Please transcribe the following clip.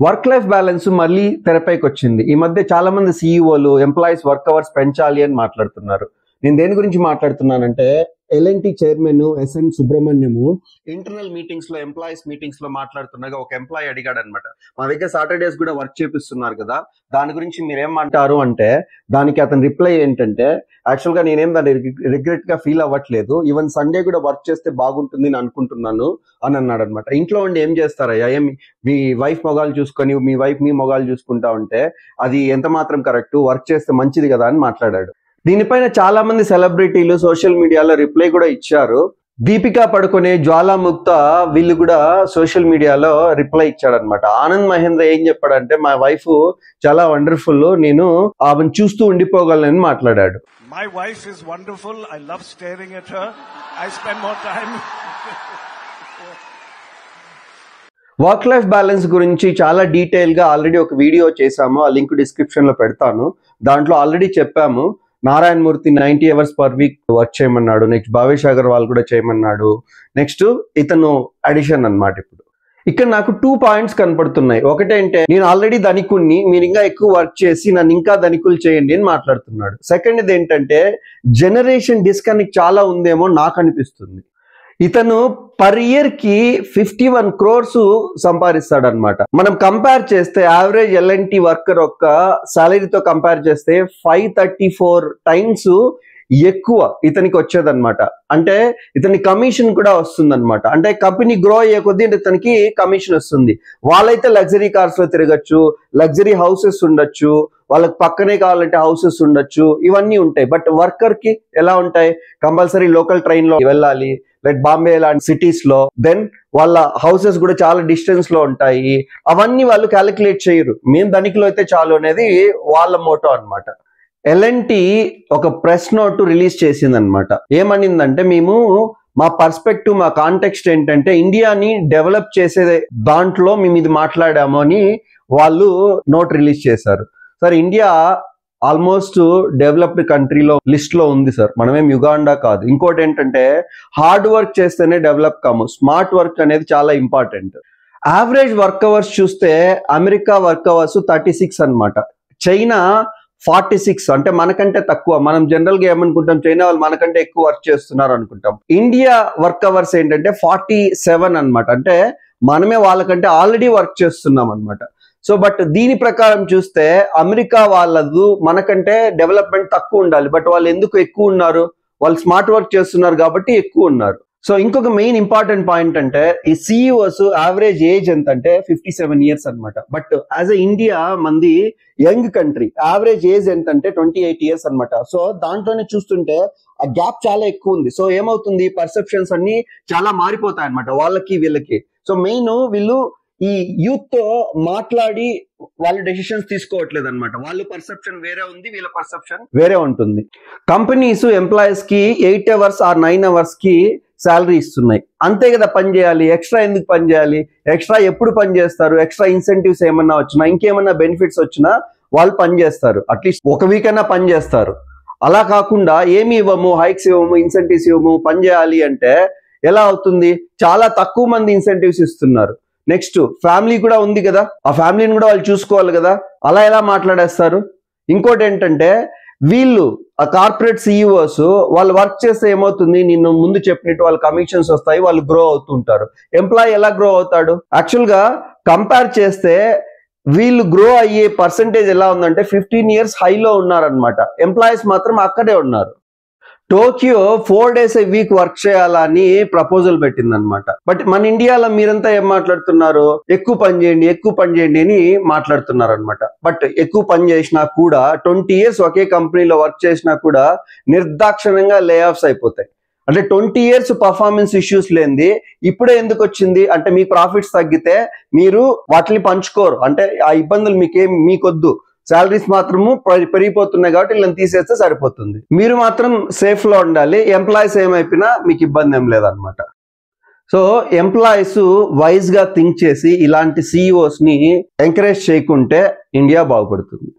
Work life balance మళ్ళీ తెరపైకి వచ్చింది. ఈ మధ్య చాలా మంది సీఈఓలు ఎంప్లాయీస్ వర్క్ అవర్స్ పెంచాలి అని మాట్లాడుతున్నారు. నేను దేని గురించి మాట్లాడుతున్నానంటే, L&T chairman SN సుబ్రహ్మణ్యము internal meetings లో ఎంప్లాయీస్ మీటింగ్స్ లో మాట్లాడుతుండగా ఒక ఎంప్లాయీ అడిగాడు అనమాట, మా దగ్గర సాటర్డేస్ కూడా వర్క్ చేపిస్తున్నారు కదా, దాని గురించి మీరేమంటారు అంటే, దానికి అతని రిప్లై ఏంటంటే, యాక్చువల్ గా నేనేం దాన్ని రిగ్రెట్ గా ఫీల్ అవ్వట్లేదు, ఈవెన్ సండే కూడా వర్క్ చేస్తే బాగుంటుంది అని అనుకుంటున్నాను అని అన్నాడు అనమాట. ఇంట్లో ఉండి ఏం చేస్తారయ్యా, ఏం మీ వైఫ్ మొగాలు చూసుకొని మీ వైఫ్ మీ మొగాలు చూసుకుంటా ఉంటే అది ఎంత మాత్రం కరెక్ట్, వర్క్ చేస్తే మంచిది కదా అని మాట్లాడాడు. దీనిపైన చాలా మంది సెలబ్రిటీలు సోషల్ మీడియాలో రిప్లై కూడా ఇచ్చారు. దీపికా పడుకునే, జ్వాలాముక్త వీళ్ళు కూడా సోషల్ మీడియాలో రిప్లై ఇచ్చాడనమాట. ఆనంద్ మహేంద్ర ఏం చెప్పాడంటే, మా వైఫ్ చాలా వండర్ఫుల్, నేను ఆమెను చూస్తూ ఉండిపోగలను మాట్లాడాడు. My wife is wonderful. I love staring at her. I spend more time. Work life balance గురించి చాలా డీటెయిల్ గా ఆల్రెడీ ఒక వీడియో చేశాము, ఆ లింక్ డిస్క్రిప్షన్ లో పెడతాను. దాంట్లో ఆల్రెడీ చెప్పాము, Narayana Murthy 90 hours per week work చేయమన్నాడు, నెక్స్ట్ భావేష్ అగర్వాల్ కూడా చేయమన్నాడు, నెక్స్ట్ ఇతను అడిషన్ అన్నమాట. ఇప్పుడు ఇక్కడ నాకు 2 పాయింట్స్ కనపడుతున్నాయి. ఒకటేంటే, నేను ఆల్రెడీ ధనికుణ్ణి, మీరు ఇంకా ఎక్కువ వర్క్ చేసి నన్ను ఇంకా ధనికులు చేయండి అని మాట్లాడుతున్నాడు. సెకండ్ ఏంటంటే, జనరేషన్ డిస్కనెక్ట్ చాలా ఉందేమో నాకు అనిపిస్తుంది. ఇతను పర్ ఇయర్ కి 51 crores సంపాదిస్తాడు అనమాట. మనం కంపేర్ చేస్తే యావరేజ్ ఎల్ఎన్టీ వర్కర్ యొక్క సాలరీతో కంపేర్ చేస్తే 534 times ఎక్కువ ఇతనికి వచ్చేదన్నమాట. అంటే ఇతని కమిషన్ కూడా వస్తుంది అనమాట. అంటే కంపెనీ గ్రో అయ్యే కొద్దీ ఇతనికి కమిషన్ వస్తుంది. వాళ్ళైతే లగ్జరీ కార్స్ లో తిరగచ్చు, లగ్జరీ హౌసెస్ ఉండొచ్చు, వాళ్ళకి పక్కనే కావాలంటే హౌసెస్ ఉండొచ్చు, ఇవన్నీ ఉంటాయి. బట్ వర్కర్ కి ఎలా ఉంటాయి, కంపల్సరీ లోకల్ ట్రైన్ లో వెళ్ళాలి, లైక్ బాంబే లాంటి సిటీస్ లో, దెన్ వాళ్ళ హౌసెస్ కూడా చాలా డిస్టెన్స్ లో ఉంటాయి. అవన్నీ వాళ్ళు క్యాలిక్యులేట్ చేయరు, మేము ధనికులు అయితే చాలు అనేది వాళ్ళ మోటో అనమాట. ఎల్ఎన్టీ ఒక ప్రెస్ నోట్ రిలీజ్ చేసింది అనమాట. ఏమనిందంటే, మేము మా పర్స్పెక్టివ్, మా కాంటెక్స్ట్ ఏంటంటే, ఇండియాని డెవలప్ చేసే దాంట్లో మేము ఇది మాట్లాడాము అని వాళ్ళు నోట్ రిలీజ్ చేశారు. సార్, ఇండియా ఆల్మోస్ట్ డెవలప్డ్ కంట్రీలో లిస్ట్ లో ఉంది సార్, మనమేం యుగాండా కాదు. ఇంకోటి ఏంటంటే, హార్డ్ వర్క్ చేస్తేనే డెవలప్ కాము, స్మార్ట్ వర్క్ అనేది చాలా ఇంపార్టెంట్. యావరేజ్ వర్క్ అవర్స్ చూస్తే అమెరికా వర్క్ అవర్స్ 36 అనమాట, చైనా 46, అంటే మనకంటే తక్కువ. మనం జనరల్ గా ఏమనుకుంటాం, చైనా వాళ్ళు మనకంటే ఎక్కువ వర్క్ చేస్తున్నారు అనుకుంటాం. ఇండియా వర్క్ అవర్స్ ఏంటంటే 47 అనమాట, అంటే మనమే వాళ్ళకంటే ఆల్రెడీ వర్క్ చేస్తున్నాం అనమాట. సో బట్ దీని ప్రకారం చూస్తే అమెరికా వాళ్ళదు మనకంటే డెవలప్మెంట్ తక్కువ ఉండాలి, బట్ వాళ్ళు ఎందుకు ఎక్కువ ఉన్నారు, వాళ్ళు స్మార్ట్ వర్క్ చేస్తున్నారు కాబట్టి ఎక్కువ ఉన్నారు. సో ఇంకొక మెయిన్ ఇంపార్టెంట్ పాయింట్ అంటే, ఈ సిఇఓస్ యావరేజ్ ఏజ్ ఎంత అంటే 57 years అనమాట. బట్ యాజ్ ఎ ఇండియా మంది యంగ్ కంట్రీ, యావరేజ్ ఏజ్ ఎంత అంటే 28 years అనమాట. సో దాంట్లోనే చూస్తుంటే ఆ గ్యాప్ చాలా ఎక్కువ ఉంది. సో ఏమవుతుంది, పర్సెప్షన్స్ అన్ని చాలా మారిపోతాయి అనమాట వాళ్ళకి వీళ్ళకి. సో మెయిన్ వీళ్ళు ఈ యూత్ తో మాట్లాడి వాళ్ళు డెసిషన్స్ తీసుకోవట్లేదు అనమాట. వాళ్ళ పర్సెప్షన్ వేరే ఉంది, వీళ్ళ పర్సెప్షన్ వేరే ఉంటుంది. కంపెనీస్ ఎంప్లాయీస్ కి 8 hours or 9 hours కి శాలరీ ఇస్తున్నాయి, అంతే కదా పని చేయాలి, ఎక్స్ట్రా ఎందుకు పని చేయాలి, ఎక్స్ట్రా ఎప్పుడు పని చేస్తారు, ఎక్స్ట్రా ఇన్సెంటివ్స్ ఏమన్నా వచ్చినా, ఇంకేమన్నా బెనిఫిట్స్ వచ్చినా వాళ్ళు పని చేస్తారు, అట్లీస్ట్ ఒక వీక్ అయినా పని చేస్తారు. అలా కాకుండా ఏమి ఇవ్వము, హైక్స్ ఇవ్వము, ఇన్సెంటివ్స్ ఇవ్వము, పని చేయాలి అంటే ఎలా అవుతుంది, చాలా తక్కువ మంది ఇన్సెంటివ్స్ ఇస్తున్నారు. నెక్స్ట్ ఫ్యామిలీ కూడా ఉంది కదా, ఆ ఫ్యామిలీని కూడా వాళ్ళు చూసుకోవాలి కదా, అలా ఎలా మాట్లాడేస్తారు. ఇంకోటి ఏంటంటే, వీళ్ళు ఆ కార్పొరేట్ సిఇఓస్ వాళ్ళు వర్క్ చేస్తే ఏమవుతుంది, నిన్ను ముందు చెప్పినట్టు వాళ్ళ కమిషన్స్ వస్తాయి, వాళ్ళు గ్రో అవుతుంటారు. ఎంప్లాయీ ఎలా గ్రో అవుతాడు, యాక్చువల్ గా కంపేర్ చేస్తే వీళ్ళు గ్రో అయ్యే పర్సెంటేజ్ ఎలా ఉందంటే 15 years హైలో ఉన్నారనమాట, ఎంప్లాయీస్ మాత్రం అక్కడే ఉన్నారు. Tokyo 4 days a week work చేయాలని ప్రపోజల్ పెట్టింది అనమాట. బట్ మన ఇండియాలో మీరంతా ఏం మాట్లాడుతున్నారు, ఎక్కువ పని చేయండి, ఎక్కువ పని చేయండి అని మాట్లాడుతున్నారు అనమాట. బట్ ఎక్కువ పని చేసినా కూడా 20 years ఒకే కంపెనీలో వర్క్ చేసినా కూడా నిర్దాక్షిణ్యంగా లే ఆఫ్స్ అయిపోతాయి. అంటే 20 years పర్ఫార్మెన్స్ ఇష్యూస్ లేనిది ఇప్పుడే ఎందుకు వచ్చింది అంటే, మీ ప్రాఫిట్స్ తగ్గితే మీరు వాటిని పంచుకోరు, అంటే ఆ ఇబ్బందులు మీకొద్దు, శాలరీస్ మాత్రము పెరిగిపోతున్నాయి కాబట్టి వీళ్ళని తీసేస్తే సరిపోతుంది, మీరు మాత్రం సేఫ్ లో ఉండాలి, ఎంప్లాయీస్ ఏమైపోయినా మీకు ఇబ్బంది ఏం లేదనమాట. సో ఎంప్లాయీస్ వైజ్ గా థింక్ చేసి ఇలాంటి సిఇఓస్ ని ఎంకరేజ్ చేయకుంటే ఇండియా బాగుపడుతుంది.